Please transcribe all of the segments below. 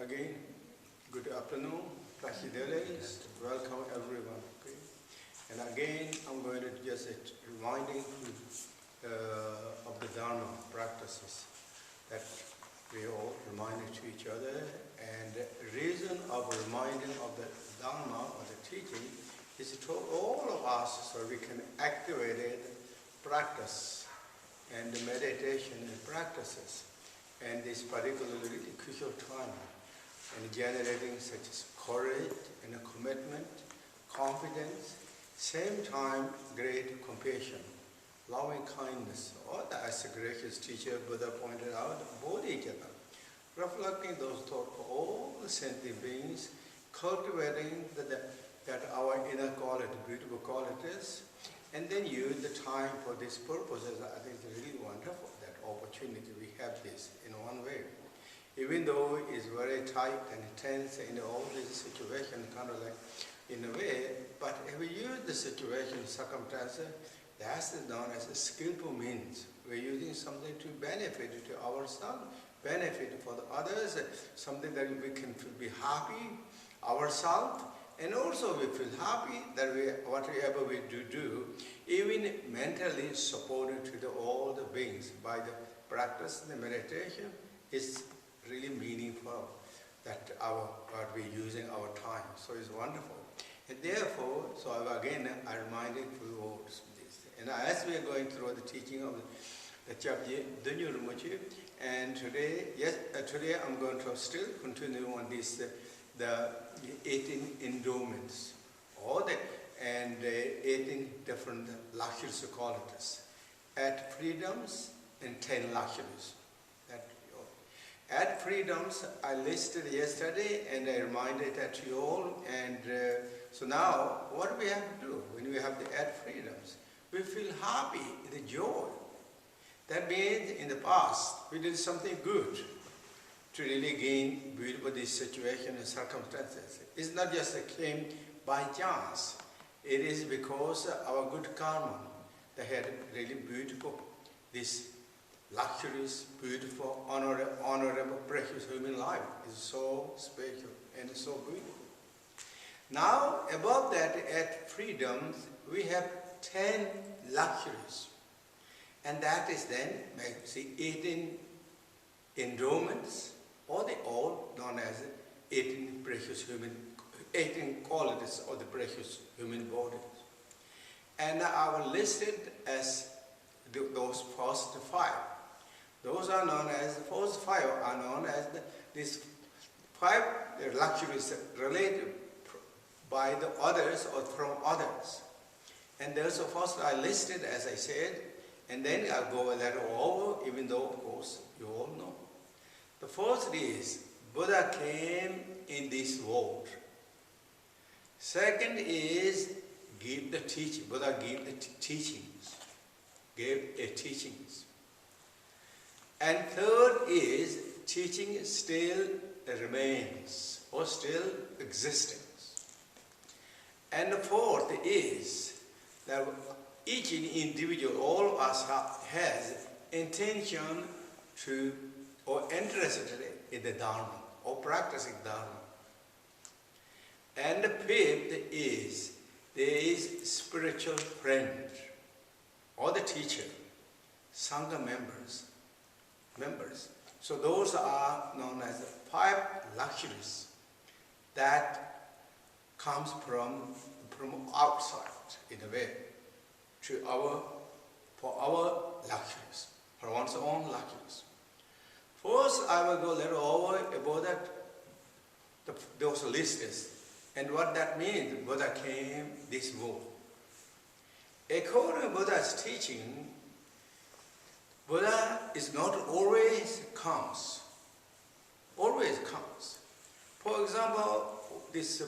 Again, good afternoon, Prasideles. Welcome everyone. Okay? And again, I'm going to just reminding of the Dharma practices that we all reminded to each other. And the reason of reminding of the Dharma or the teaching is to all of us so we can activate it, practice, and the meditation and practices. And this particularly crucial time. And generating such as courage and a commitment, confidence, same time great compassion, loving kindness, all that as a gracious teacher Buddha pointed out, bodhicitta, reflecting those thoughts for all the sentient beings, cultivating that our inner quality, beautiful qualities, and then use the time for these purposes. I think it's really wonderful, that opportunity we have this in one way. Even though it's very tight and tense in all these situations, kind of like in a way, but if we use the situation, circumstances, that's known as a skillful means. We're using something to benefit to ourselves, benefit for the others, something that we can be happy ourselves, and also we feel happy that whatever we do, even mentally supported to all the beings by the practice, the meditation, is really meaningful that what we're using our time. So it's wonderful. And therefore, so again, I reminded you all this. And as we are going through the teaching of the chapter Dongyal Rinpoche, and today I'm going to still continue on this, the 18 endowments, and 18 different luxuries qualities, 8 freedoms and 10 luxuries. At freedoms, I listed yesterday and I reminded that to you all. And so now, what do we have to do when we have the 8 freedoms? We feel happy, the joy. That means in the past, we did something good to really gain beautiful this situation and circumstances. It's not just a claim by chance. It is because our good karma that had really beautiful this luxurious, beautiful, honorable, precious human life is so special and so beautiful. Now, above that, at freedoms, we have 10 luxuries. And that is then, 18 endowments, or they all known as 18 qualities of the precious human bodies. And are listed as those first 5. Those are known as, the first 5 are known as this 5 luxuries related by the others or from others. And there's first I listed, as I said, and then I'll go a little over, even though, of course, you all know. The first is, Buddha came in this world. Second is, give the teaching. Buddha gave the teachings. Gave a teachings. And third is, teaching still remains, or still existence. And the fourth is, that each individual, all of us has intention to or interested in the Dharma or practicing Dharma. And the fifth is there is spiritual friend or the teacher, Sangha members. So those are known as the 5 luxuries that comes from outside, in a way, for our luxuries, for one's own luxuries. First, I will go a little over about that, those lists and what that means. Buddha came this world. According to Buddha's teaching, Buddha is not always comes. Always comes. For example, this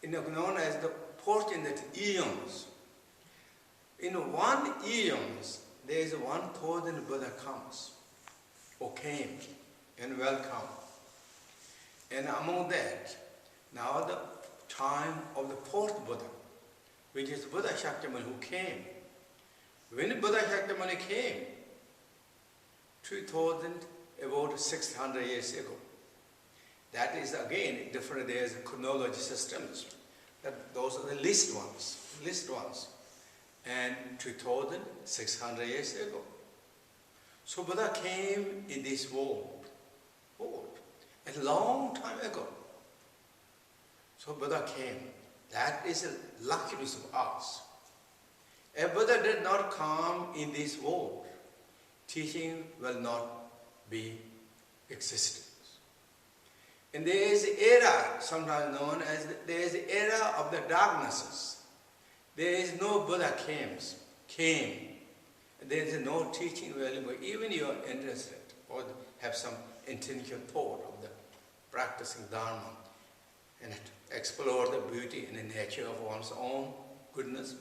known as the fortunate eons. In one eons, there is 1,000 Buddha comes, or came, and welcome. And among that, now the time of the 4th Buddha, which is Buddha Shakyamuni who came. When Buddha Shakyamuni came, 2,000, about 600 years ago. That is again different, there's chronology systems. Those are the least ones. And 2,600 years ago. So Buddha came in this world a long time ago. So Buddha came. That is a luxury of us. If Buddha did not come in this world, teaching will not be existence. And there is an era, sometimes known as, there is an era of the darknesses. There is no Buddha came. There is no teaching available. Even you are interested or have some intention thought of the practicing Dharma and explore the beauty and the nature of one's own goodness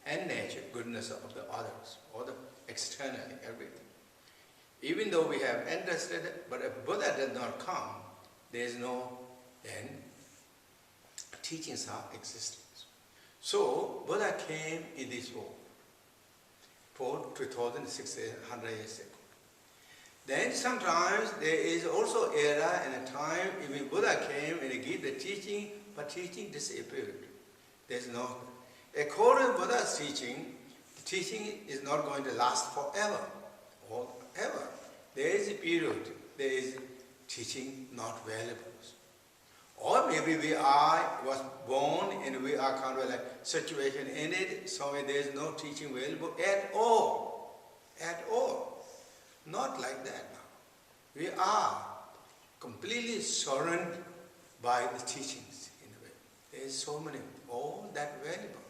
and nature, goodness of the others, or the externally, everything. Even though we have interested, but if Buddha did not come, there is no, then, teachings are existence. So, Buddha came in this world for 2,600 years ago. Then sometimes there is also era and a time even Buddha came and he gave the teaching, but teaching disappeared. There's no, according to Buddha's teaching, the teaching is not going to last forever or ever. There is a period, there is teaching not valuable. Or maybe we was born and we are kind of like situation in it, so there is no teaching available at all. At all. Not like that now. We are completely surrounded by the teachings in a way. There is so many, all that valuable.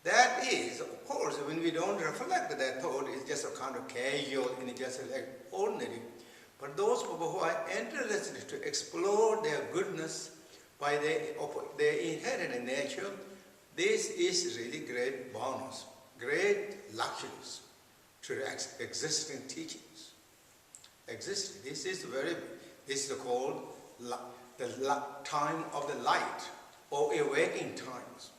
That is, of course, when we don't reflect that thought, it's just a kind of casual and just like ordinary. But those people who are interested to explore their goodness by their inherent nature, this is really great bonus, great luxuries to existing teachings. This is called the time of the light, or awakening times.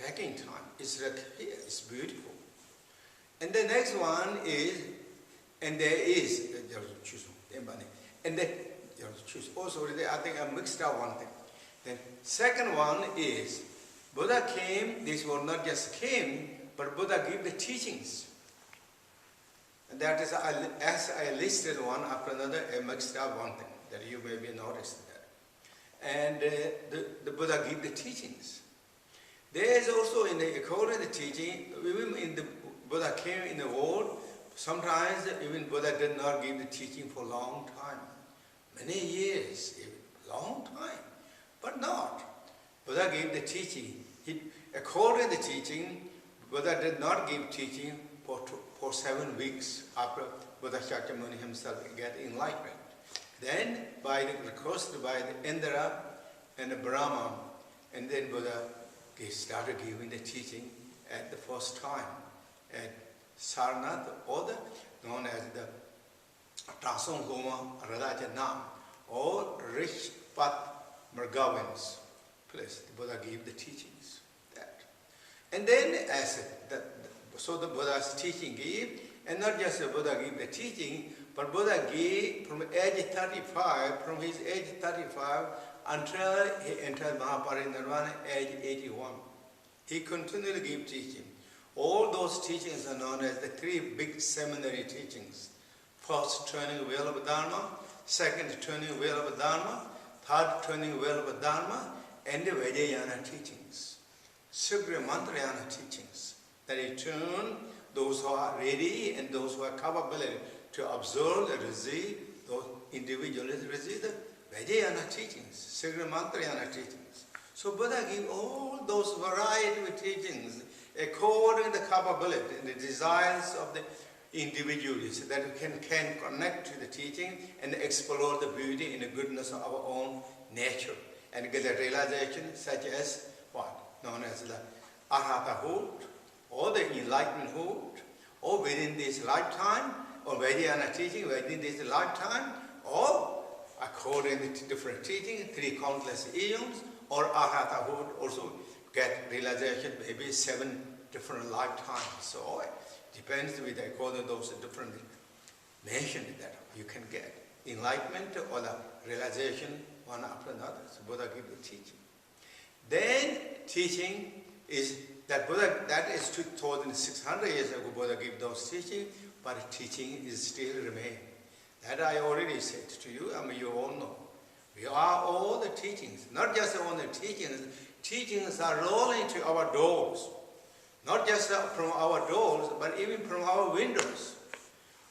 Waking time is like here, it's beautiful. And the next one is, and there is, and then also I think I mixed up one thing. Then second one is, Buddha came, this was not just came, but Buddha gave the teachings. And that is, as I listed one after another, I mixed up one thing, that you maybe noticed that. And the Buddha gave the teachings. There is also, according to the teaching, even in the Buddha came in the world, sometimes even Buddha did not give the teaching for a long time. Many years, long time. But not. Buddha gave the teaching. According to the teaching, Buddha did not give teaching for 7 weeks after Buddha Shakyamuni himself got enlightenment. Then, by the request by the Indra and the Brahma, and then Buddha started giving the teaching at the first time at Sarnath, or known as the Trasong Loma Radhajanam, or Rich Pat Margavin's place. The Buddha gave the teachings. That. And then, so the Buddha's teaching gave, and not just the Buddha gave the teaching, but Buddha gave from age 35, from his age 35 until he entered Mahaparinirvana, age 81. He continually gave teaching. All those teachings are known as the 3 big seminary teachings. First, turning wheel of Dharma. Second, turning wheel of Dharma. Third, turning wheel of Dharma. And the Vajrayana teachings. Sutra Mantrayana teachings. That he turned those who are ready and those who are capable to observe and receive, those individuals receive the Vajrayana teachings, Sutra Mantrayana teachings. So Buddha gave all those variety of teachings according to the capability and the desires of the individuals that can connect to the teaching and explore the beauty and the goodness of our own nature and get a realization such as what? Known as the Arhatahood, or the enlightenmenthood, or within this lifetime, or Vajrayana teaching within this lifetime, or according to different teaching, 3 countless eons, or Arhatahood also get realization maybe 7 different lifetimes. So it depends with according to those different mentioned that you can get enlightenment or the realization one after another. So Buddha gives the teaching. Then teaching is that Buddha, that is 2,600 years ago Buddha gave those teaching, but teaching is still remain. That I already said to you, I mean you all know. We are all the teachings, not just all the teachings. Teachings are rolling to our doors. Not just from our doors, but even from our windows,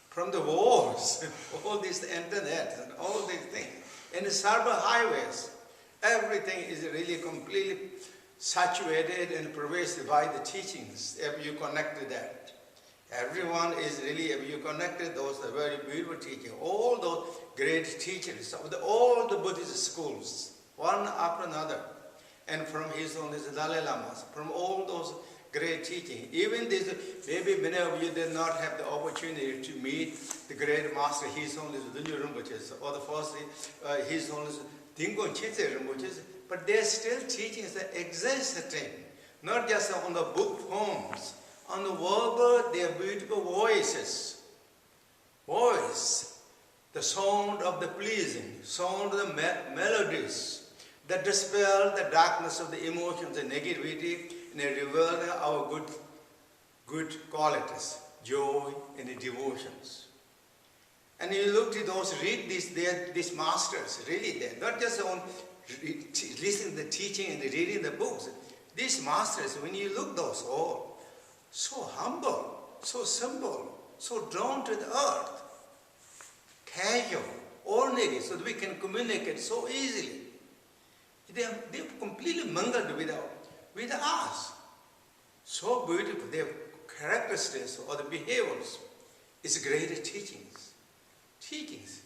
from the walls, all this internet and all these things. And the cyber highways, everything is really completely saturated and pervasive by the teachings, if you connect to that. Everyone is really, if you connected, those are very beautiful teachings. All those great teachers of all the Buddhist schools, one after another. And from His Holiness Dalai Lamas, from all those great teaching. Even this, maybe many of you did not have the opportunity to meet the great master, His Holiness Dudjom Rinpoche, or the first, His Holiness Dingon Chitse Rinpoche, but there's still teachings that exist, not just on the book forms, on the verbal, their beautiful voices. Voice, the sound of the pleasing, sound of the melodies, that dispel the darkness of the emotions and negativity, and reveal our good qualities, joy and the devotions. And you look to those, read these masters, really there, not just on listening to the teaching and reading the books. These masters, when you look those all, so humble, so simple, so drawn to the earth, casual, ordinary, so that we can communicate so easily. They've completely mingled with us. So beautiful, their characteristics or the behaviors is great teachings. Teachings.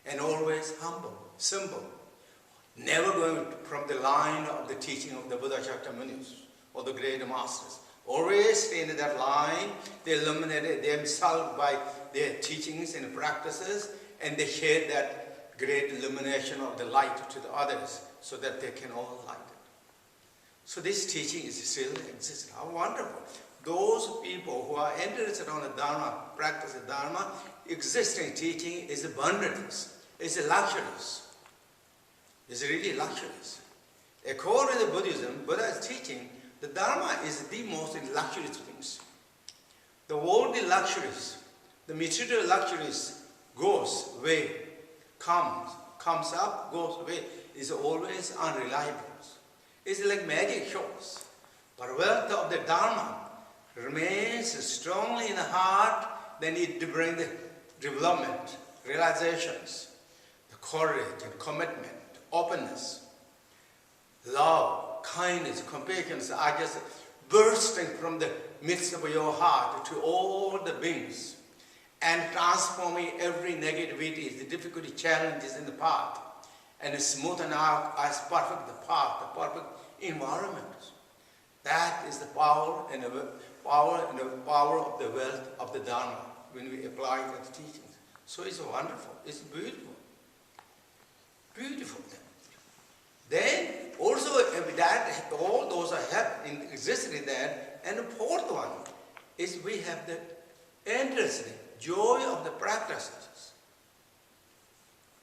And always humble, simple. Never going from the line of the teaching of the Buddha Shakyamunis or the great masters. Always stay in that line. They illuminated themselves by their teachings and practices, and they share that great illumination of the light to the others, so that they can all light it. So this teaching is still exists. How wonderful. Those people who are interested on the Dharma, practice the Dharma, existing teaching is abundant, is luxurious. It's really luxurious. According to Buddhism, Buddha's teaching, the Dharma is the most luxurious things. The worldly luxuries, the material luxuries goes away, comes up, goes away, is always unreliable. It's like magic shows. But wealth of the Dharma remains strongly in the heart, then it brings the development, realizations, the courage and commitment, openness, love, kindness, compassion are just bursting from the midst of your heart to all the beings and transforming every negativity, the difficulty, challenges in the path, and smoothen out as perfect the path, the perfect environment. That is the power and the power of the wealth of the Dharma when we apply that teachings. So it's wonderful, it's beautiful. Beautiful. Then also that all those have existed in that. And the fourth one is we have the interest, joy of the practices.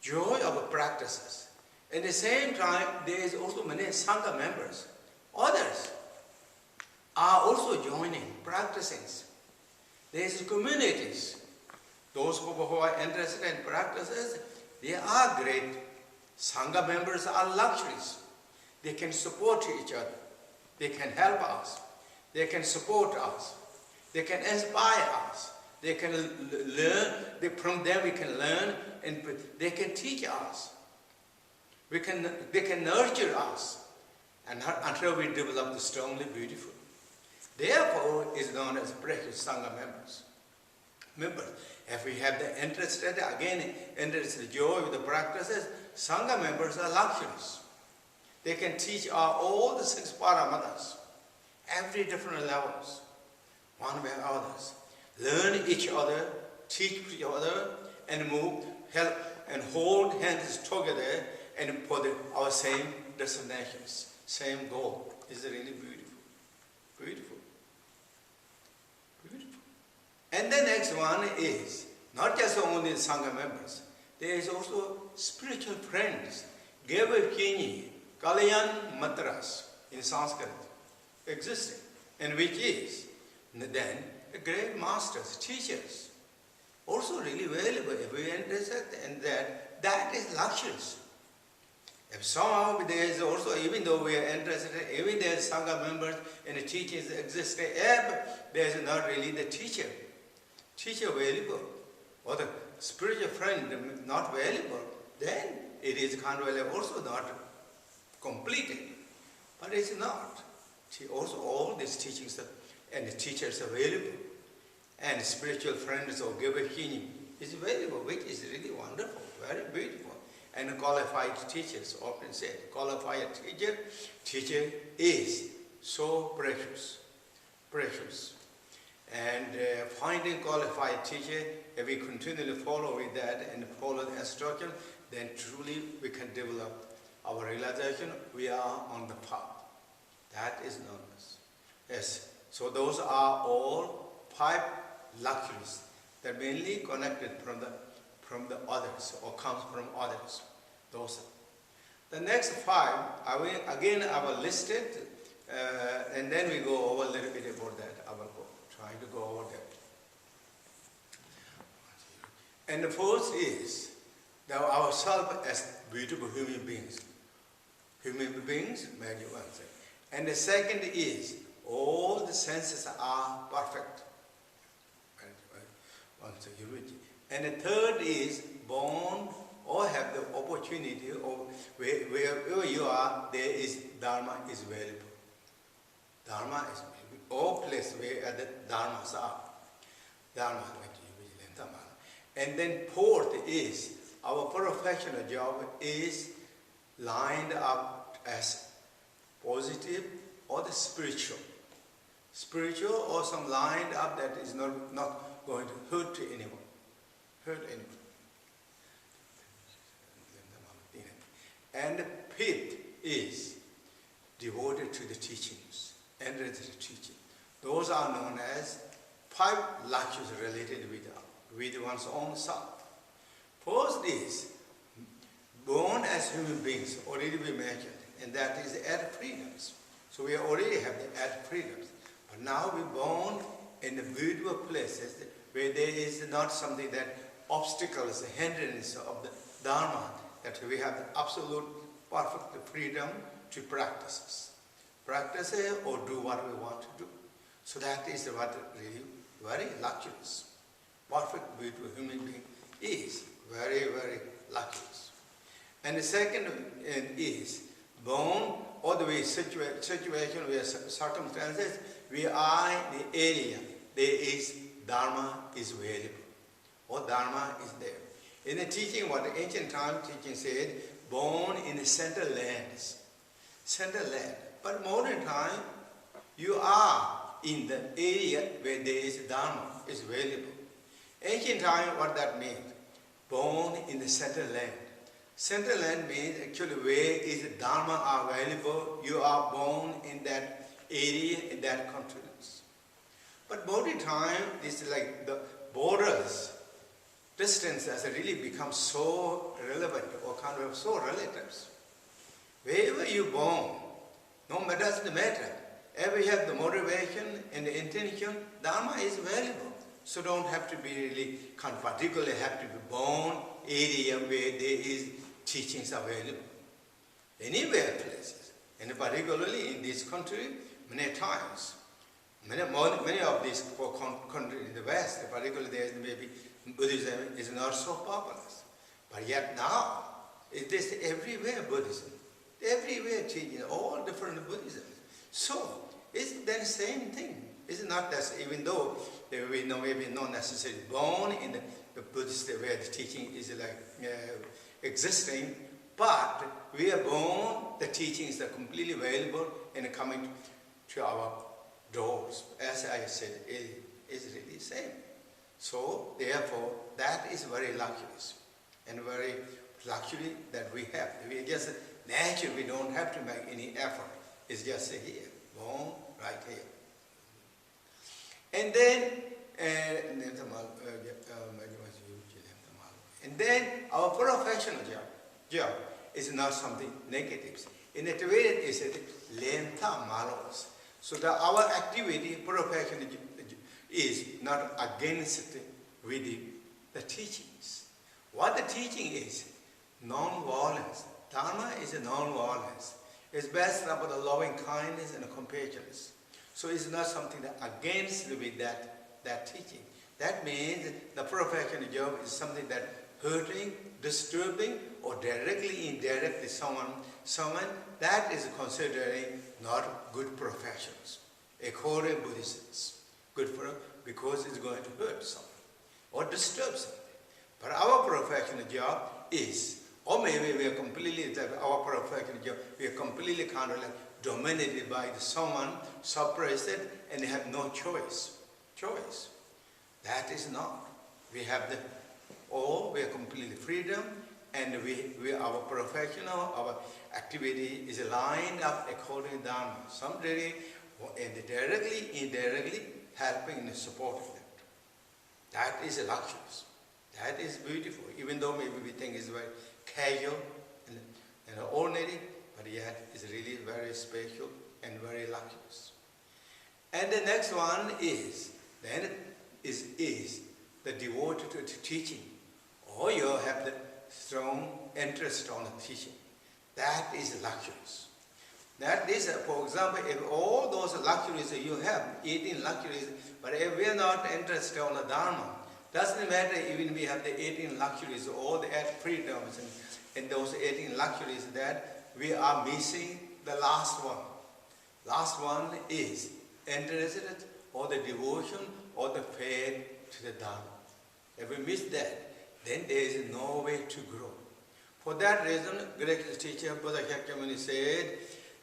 Joy of the practices. At the same time, there is also many Sangha members. Others are also joining, practicing. There is communities. Those who are interested in practices, they are great. Sangha members are luxuries. They can support each other. They can help us. They can support us. They can inspire us. They can learn. From them we can learn, and they can teach us. They can nurture us, and until we develop the strongly beautiful. Therefore, is known as precious Sangha members. Members, if we have the interest, again, interest, the joy of the practices, Sangha members are luxuries. They can teach all the 6 paramatas, every different levels, one way or others. Learn each other, teach each other, and move, help, and hold hands together, and for our same destinations, same goal. Is really beautiful. Beautiful. Beautiful. And the next one is not just only Sangha members. There is also spiritual friends. Geva Kini, Kalayan Matras in Sanskrit existing, and which is then great masters, teachers. Also really valuable if we are interested in that. That is luxuries. If somehow there is also, even though we are interested, even there is Sangha members and the teachers exist, if there is not really the teacher valuable, or the spiritual friend not valuable, then it is kind of also not completed. But it's not. Also all these teachings and the teachers are valuable. And spiritual friends or Gevahini is valuable, which is really wonderful, very beautiful. And qualified teachers, often said, qualified teacher is so precious, precious. And finding qualified teacher, if we continually follow with that and follow the instruction, then truly we can develop our realization we are on the path. That is known as. Yes. So those are all 5 luxuries that mainly connected from the others or comes from others. Those are. The next 5, I will list it, and then we go over a little bit about that. I will try to go over that. And the first is that ourselves as beautiful human beings. Human beings, magic one thing. And the second is all the senses are perfect. And the third is born or have the opportunity, or wherever you are, there is Dharma is valuable. Dharma is valuable. All places where the Dharmas are. Dharma. And then fourth is our professional job is lined up as positive or the spiritual. Spiritual or some lined up that is not going to hurt anyone. And the pith is devoted to the teachings, ended to the teaching. Those are known as 5 luxuries related with one's own self. First is born as human beings, already we mentioned, and that is the added freedoms. So we already have the added freedoms. But now we're born in the beautiful places where there is not something that obstacles, the hindrance of the Dharma, that we have the absolute perfect freedom to practice or do what we want to do. So that is what really very luxurious. Perfect, beautiful human being is very, very luxurious. And the second is born all the way situation where circumstances, we are in the area, there is Dharma is available, or Dharma is there. In the teaching, what the ancient time teaching said, born in the central lands. But modern time, you are in the area where there is Dharma is available. Ancient time, what that means? Born in the central land. Central land means actually where is the Dharma available, you are born in that area, in that continent. But modern time, this is like the borders, distance has really become so relevant or kind of so relatives. Wherever you're born, no matter doesn't matter. Ever you have the motivation and the intention, Dharma is available. So don't have to be really particularly have to be born area where there is teachings available. Anywhere places, and particularly in this country, many times, many of these countries in the West, particularly there maybe Buddhism is not so popular. But yet now, it is everywhere Buddhism. Everywhere teaching, all different Buddhism. So, it's the same thing. It's not that, even though we know maybe not necessarily born in the Buddhist where the teaching is like existing, but we are born, the teachings are completely available and coming to our doors. As I said, it is really the same. So, therefore, that is very luxurious and very luxury that we have. We just naturally, we don't have to make any effort. It's just here, born right here. And then our professional job is not something negative. In a way, it is lenta malos. So that our activity, professional is not against with the teachings. What the teaching is, non-violence. Dharma is a non-violence. It's based about the loving kindness and compassion. So it's not something that against with that teaching. That means the professional job is something that hurting, disturbing, or directly, indirectly someone that is considering not good professions. According to Buddhists, good for because it's going to hurt someone or disturb something. But our professional job is, or maybe we are completely, our professional job, we are completely kind of like dominated by someone, suppressed and have no choice. That is not. We have we are completely freedom, and our professional, our activity is lined up according to Dharma. Some and directly, indirectly helping and supporting them. That is luxurious. That is beautiful, even though maybe we think it's very casual and ordinary, but yet it's really very special and very luxurious. And the next one is the devoted to teaching, or you have the strong interest on the teaching. That is luxurious. That is, for example, if all those luxuries that you have, 18 luxuries, but if we are not interested on the Dharma, doesn't matter even we have the 18 luxuries, all the freedoms and those 18 luxuries, that we are missing the last one. Last one is interested or the devotion or the faith to the Dharma. If we miss that, then there is no way to grow. For that reason, great teacher Buddha Shakyamuni said,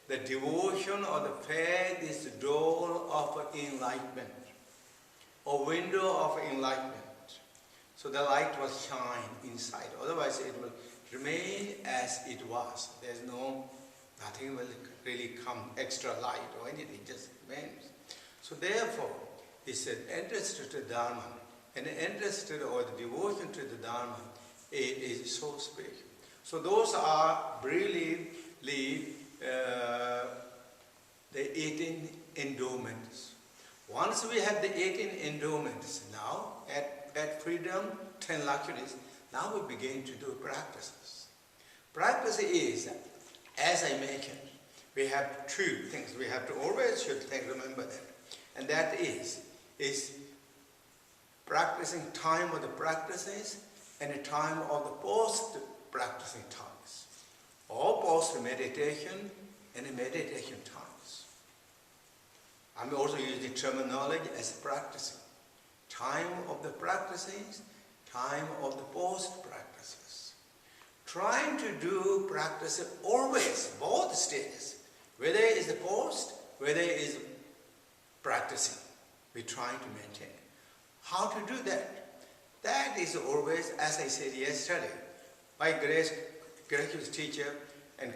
the devotion or the faith is the door of enlightenment, or window of enlightenment. So the light will shine inside. Otherwise, it will remain as it was. There's nothing will really come extra light or anything, just remains. So therefore, he said, interest to Dharma, and interest or the devotion to the Dharma, it is so special. So those are really the 18 endowments. Once we have the 18 endowments now, at freedom, 10 luxuries, now we begin to do practices. Practice is, as I mentioned, we have two things. We have to always remember that. And that is practicing time of the practices and the time of the post-practicing times. post-meditation and meditation times. I'm also using terminology as practicing. Time of the practices, time of the post-practices. Trying to do practice always, both stages. Whether it is the post, whether it is practicing. We're trying to maintain. How to do that? That is always, as I said yesterday, my gracious teacher and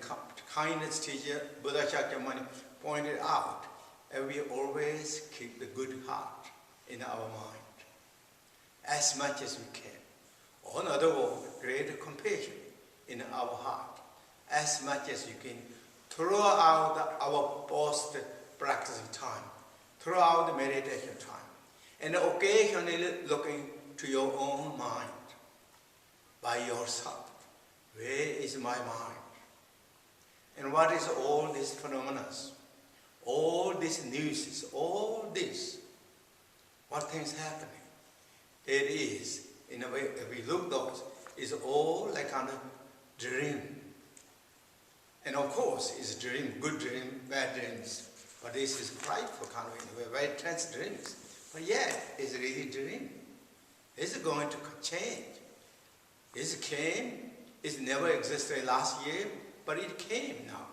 kindness teacher, Buddha Shakyamuni, pointed out that we always keep the good heart in our mind as much as we can. Or in other words, greater compassion in our heart as much as you can throughout our post-practicing time, throughout the meditation time, and occasionally looking to your own mind by yourself. Where is my mind? And what is all these phenomena? All these news, all this, what things happening? It is, in a way, if we look those, is all like kind of dream. And of course, it's dream, good dream, bad dreams. But this is frightful kind of, in a way, very tense dreams. But yet, it's really dream. It's going to change. It came, it never existed last year, but it came now.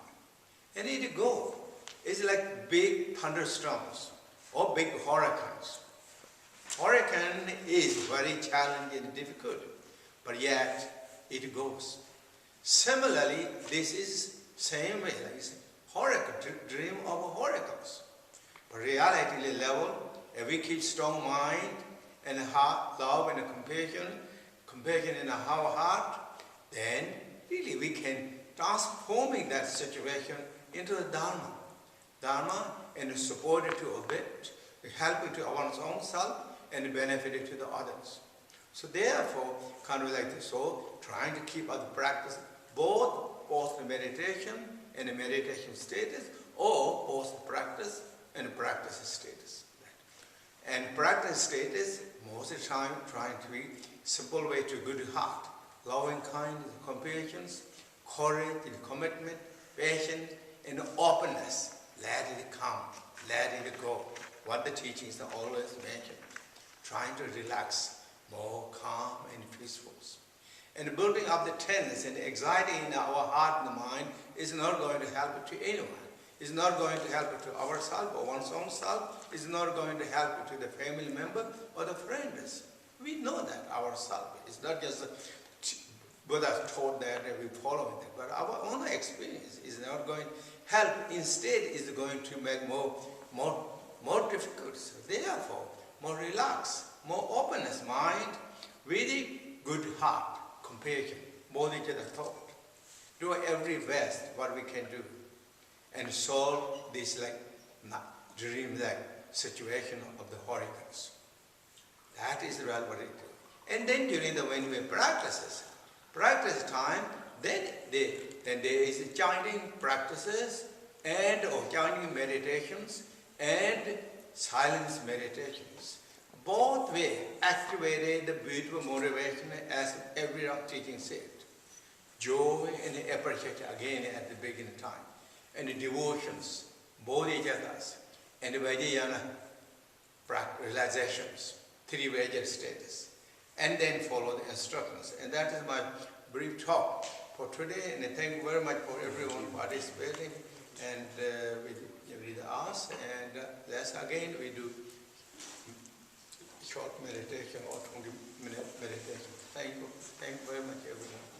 And it go. It's like big thunderstorms or big hurricanes. Hurricane is very challenging and difficult, but yet it goes. Similarly, this is same way, like hurricane, dream of hurricanes. But reality level, if we keep strong mind and heart, love and compassion in our heart, then really we can transforming that situation into a Dharma. Dharma and support it to a bit, help it to our own self and benefit it to the others. So therefore, kind of like this, so trying to keep other practice, both post-meditation and meditation status, or post-practice and practice status. And practice status, most of the time, trying to be simple way to good heart, loving kindness, compassion, courage, and commitment, patience, and openness. Let it come, let it go. What the teachings are always mentioned. Trying to relax, more calm and peaceful. And building up the tendency and anxiety in our heart and mind is not going to help it to anyone. It's not going to help it to ourselves or one's own self. It's not going to help it to the family member or the friends. We know that ourselves. It's not just Buddha taught that and we follow it, but our own experience is not going to help. Instead, it's going to make more difficult. So therefore, more relaxed, more openness mind, really good heart, compassion, more than just a thought. Do every best what we can do and solve this like dream-like situation of the hurricanes. That is real what it do. And then during the when we practice time, then there is chanting practices and or chanting meditations and silence meditations. Both way activated the beautiful motivation as every teaching said. Joy and appreciation again at the beginning time. And the devotions, bodhicattas, and the Vajrayana realizations, three Vajra status. And then follow the instructions. And that is my brief talk for today. And I thank you very much for everyone participating. And we ask, and that's again we do short meditation or 20-minute meditation. Thank you very much everyone.